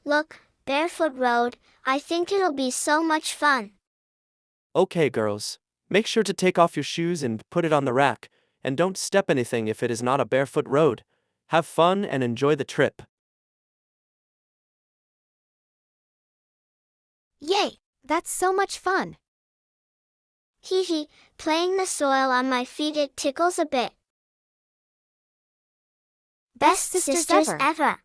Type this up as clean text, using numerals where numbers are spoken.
Look, Barefoot Road, I think it'll be so much fun. Okay, girls. Make sure to take off your shoes and put it on the rack, and don't step anything if it is not a barefoot road. Have fun and enjoy the trip. Yay! That's so much fun. Hee hee, playing the soil on my feet it tickles a bit. Best sisters ever.